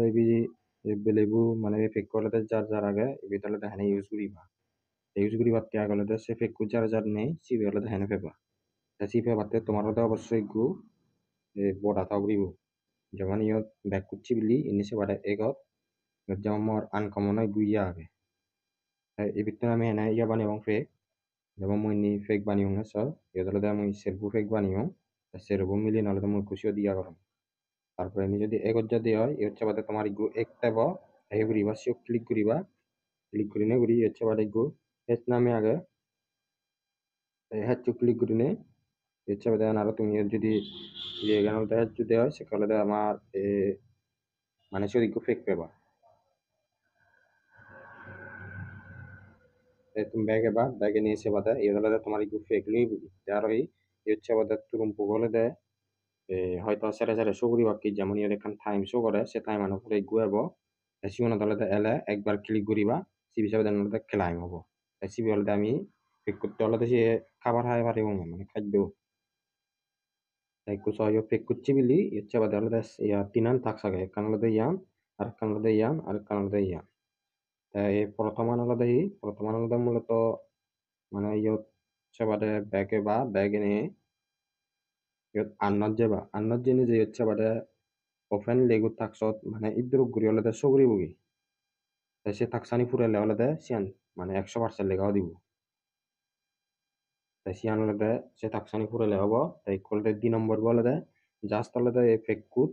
AB বেলেবু মানে fake করলে যার আগে এবি তাহলে হেনে ইউজ করিবা তে আগলে সে ফেক যার নেই সিবি হলে হেনে ফেবা সিপে বাতে তোমার হতে অবশ্যই বড়া তাগরিব যেমন ইয়ত ব্যাক করছি বিলি ইনিসে বাদে এগত যেমন মোর আনকমন গুইয়া আগে এবিতে আমি হেনে ইয়া বানি এবং ফেক যেমন মই নি ফেক বানি হঙ্গে সব ইয়দলে আমি সেরবু ফেক বানিও সেরবু মিলি নলে মই খুশিও দিয়া করম তারপরে আমি যদি এগত যদি হয় এই হচ্ছে বাদে তোমার ইগু এক টাইব এই করিবা সিও ক্লিক করি নে করি হচ্ছে বাদে ইগু হেচ নামে আগে হেচ ক্লিক করি নে হচ্ছে বাদে আর তুমি যদি ইয়ে গান হেচ যদি হয় সেকালে আমার মানে সে ইগু ফেক পেবা তুমি ব্যাগে নিয়ে এসে বাদে এই হলে তোমার ইগু ফেক লই বুঝি আর এই হচ্ছে বাদে তুরুম পুগলে দেয় হয়তো সেরে সেরে শো করি বাকি যেমন ইয়ার এখান টাইম শো করে সে টাইম আনো পরে গুয়াবো সিমন দলে এলে একবার ক্লিক করিবা সিবি হিসাবে দেন খেলাইম হবো সিবি হলে আমি পিক করতে হলে সে খাবার হাই পারিব মানে খাদ্য তাই সহযোগ পিক করছি বিলি ইচ্ছা বাদে হলে ইয়া তিনান থাক সাগে একখান হলে ইয়ান আর একখান হলে ইয়ান আর একখান হলে ইয়ান এই প্রথমান হলে মূলত মানে ইয়ত বাদে ব্যাগে বা ব্যাগে নিয়ে ইয়ত আন্নত জেনে যে হচ্ছে বাদে অফেন লেগু থাকছত মানে ইদ্রু গুড়ি হলে সগরি বুগি সে থাকসানি ফুরাইলে হলে সিয়ান মানে 100% লেগাও দিব তাই সিয়ান হলে সে থাকসানি ফুরাইলে হব তাই করলে 2 নম্বর বলে জাস্ট হলে ফেকুত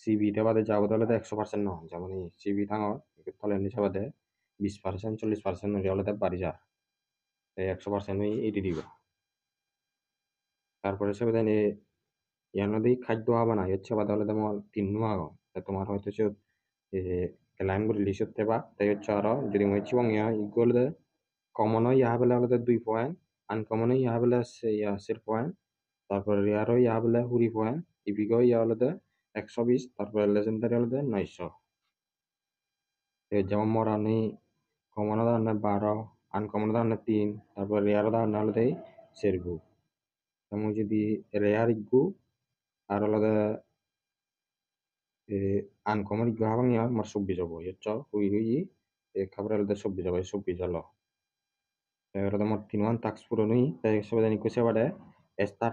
সিবিটা বাদে যাবো তাহলে 100% নয় যেমন সিবি থাঙর তাহলে নিচে বাদে 20% 40% হলে বাড়ি যা তাই 100% এটি দিব তারপরে সে বাদে ইয়ার মধ্যে খাদ্য হবে না হচ্ছে বাদে হলে তোমার 3 আগো তোমার হয়তো সে ক্লাইম করে লিসত তেবা তাই হচ্ছে আরো যদি মই চিবং ইকুয়াল কমন ইহা বেলা হলে 2 পয়েন্ট আনকমন ইহা বেলা ইয়া 0 পয়েন্ট তারপরে রেয়ারও ইহা বেলা 20 পয়েন্ট ইপিকও ইয়া হলে 120 তারপরে লেজেন্ডারি হলে 900 যেমন মরানি কমন দানে 12 আনকমন দানে 3 তারপর রেয়ার দানে হলে সেরগু তেমন যদি রেয়ার ইগু আর হলে আনকমন ইগু হাবাং ইয়া মার 24 হবো হুই খাবার হলে 24 হবে 24 হলো এবার আমার 3 টাস্ক পুরো নই তাই সবাই জানি কুছে বাদে স্টার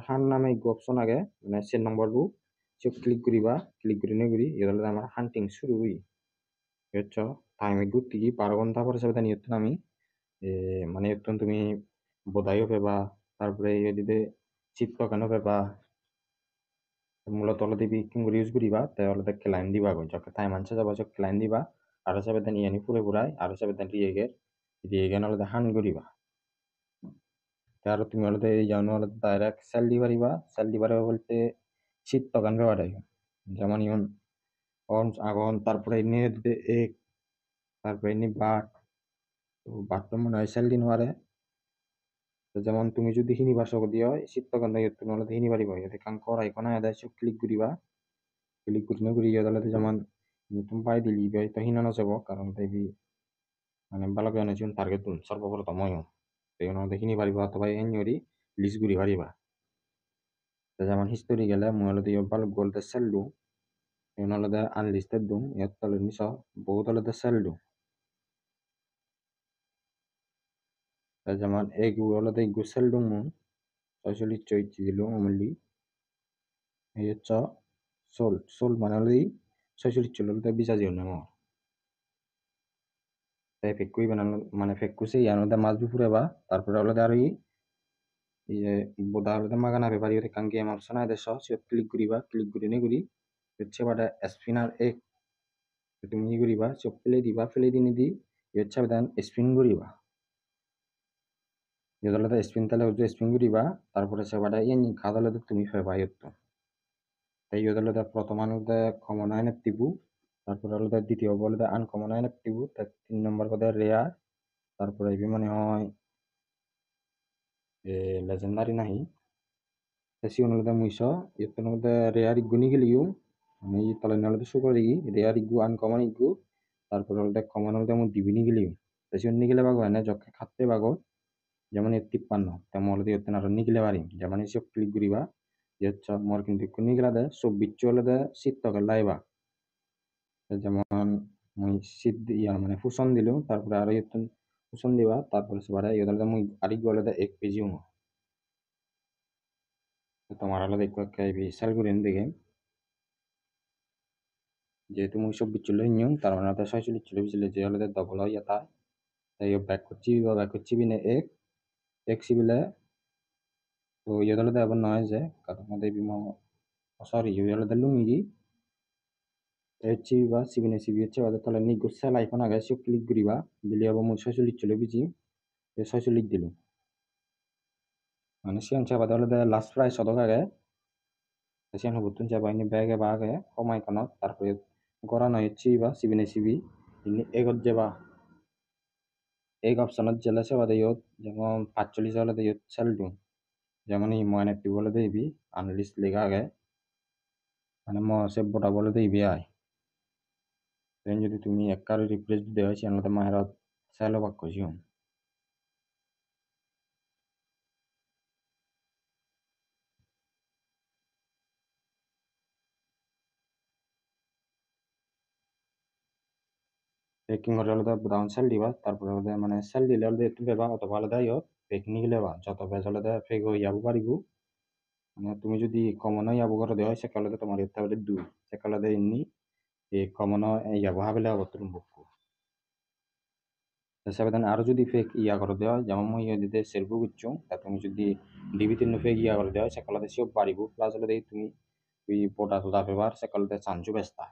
হাট নামে এক অপশন আগে মানে সে নম্বর সে ক্লিক করি নে করি এর আমার হান্টিং শুরু হই হচ্ছে টাইম ঘুরতে কি 12 ঘন্টা পরে সবাই জানি আমি মানে একটু তুমি বোধাইও পেবা তারপরে এদিকে চিত্ত কেন পেবা মূলত হলে দিবি কিংবা ইউজ করিবা তাই হলে ক্লাইন দিবা যখন টাইম আনছে যাবা সব ক্লাইন দিবা আর সবাই জানি ইয়ানি পুরে পুরাই আর সবাই জানি রিয়েগেন হলে হান করিবা আর তুমি হলে এই জানো হলে ডাইরেক্ট সেল দি পারিবা বলতে শীত তখন বেড়াই যেমন ইউন আগুন তারপরে এনে দিতে এক তারপরে এনে বাট তো মনে হয় সেল দিন পারে যেমন তুমি যদি হিনিবার সক দিয়ে হয় শীত তখন তুমি হলে হিনি পারিবা এতে কান করা এখন আয় সব ক্লিক করিবা ক্লিক করি না করি তাহলে যেমন তুমি পাই দিলি তো হিনানো যাব কারণ তাই মানে ভালো করে টার্গেট তুন সর্বপ্রথম এই আমাদের হিনি পারিবা অথবা এনি লিস্ট ঘুরি পারিবা যেমন হিস্টোরি গেলে মই হলে ভালো গোলতে সেল দিওঁ ইউন হলে আনলিস্টেড দিওঁ ইয়াত তলে নিচ বহুত হলে সেল দিওঁ যেমন এগু হলে এগু সেল দিওঁ মই 46 দিলো অমলি এই হচ্ছে সোল মানে হলে 46 চলে হলে 20 আজি হলে আমার তাই ফেকুই বানানো মানে ফেকুসে ইয়ার মধ্যে মাছ ফুরাবা তারপরে হলে আর ইয়ে বোধা হলে মাগানা ব্যাপারি কান গেম অপশন আয় দেশ সে ক্লিক করি নে করি হচ্ছে বাটা স্পিনার এক তুমি ই করিবা চোখ ফেলে দিনে দি হচ্ছে দেন স্পিন করিবা যেগুলোতে স্পিন তাহলে হচ্ছে স্পিন করিবা তারপরে সে বাটা ইয়ে খাদালে তুমি ফেবা ইয়ত্ত তাই ইয়দলে প্রথম আনতে কমন আইন টিপু তারপরে হলো দ্বিতীয় বলে আনকমন আইন টিপু তার 3 নম্বর কথা রেয়ার তারপরে এবি মনে হয় লেজেন্ডারি নাহি সিওন হলে মুইশ ইয়ত্তর মধ্যে রেয়ার ইগুনি গেলিও মানে এই তলে নালে শো করে রেয়ার ইগু আনকমন ইগু তারপরে হলে কমন হলে মু দিবিনি গেলিও সিওন নিগেলে বাগো না যখন খাতে বাগো যেমন 53 তেমন হলে ইয়ত্তর আরো নিগেলে পারি যেমন সব ক্লিক করিবা হচ্ছে মোর কিন্তু নিগেলা 24 চলে শীত তকে লাইবা যেমন মুই মানে ফুসন দিলু তারপরে আরো ইয়তন ফুসন দিবা তারপরে সেবারে ইয়দালে মুই আরেক গলে এক পেজি উম তোমার আলাদা একটু সেল করেন দেখে যেহেতু মুই সব বিচ্ছুল নিয়ম তার মানে আলাদা 46 বিচলে যে আলাদা ডবল হয় এটা তাই ব্যাক করছি বা ব্যাক করছি বিনে এক সিবিলে তো ইয়দালে আবার নয় যে কারণ আমাদের বিমা সরি ইয়দালে লুঙ্গি HCB বা সিবিনে সিবি হচ্ছে ওদের তাহলে নিগো সেল আইফোন আগে সব ক্লিক করিবা বিলি আবার মুই 46 বিচি 46 দিলু মানে সিয়ান চাবা তাহলে লাস্ট প্রাইস অত আগে sian hubutun jaba ini bege bage homai kono তারপরে গড়ানো হচ্ছে বা সিবিনে সিবি ইনি এগত যাবা এক অপশনত জেলা সেবা দেয় যেমন 45 হলে দেয় সেলডু যেমন এই ময়না পি বলে দেবি আনলিস্ট লেখা আগে মানে ম সে বটা বলে দেবি আয় দেন যদি তুমি এক কারে রিপ্লেস দেওয়া চ্যানেলতে মাহেরত সেলো বাক করছি পেকিং করে আলাদা ব্রাউন সেল দিবা তারপরে আলাদা মানে সেল দিলে আলাদা একটু বেবা অথবা আলাদা পেক নিয়ে লেবা যত বেজ আলাদা ফেক হয়ে যাবো পারিব মানে তুমি যদি কমন ইয়াবো করে দেওয়া হয় সেকালে তোমার ইত্তা বলে দুই সেকালে ইন্নি এই কমন ইয়াবো হাবেলে অবতরণ বুকু হিসাবে দেন আরো যদি ফেক ইয়া করে দেওয়া হয় যেমন মই ইয়া দিতে সেলফু করছো তা তুমি যদি ডিবি তিন ফেক ইয়া করে দেওয়া হয় সেকালে সব বাড়িব প্লাস হলে তুমি ওই পোটা তোদা পেবার সেকালে চান্সু বেচতা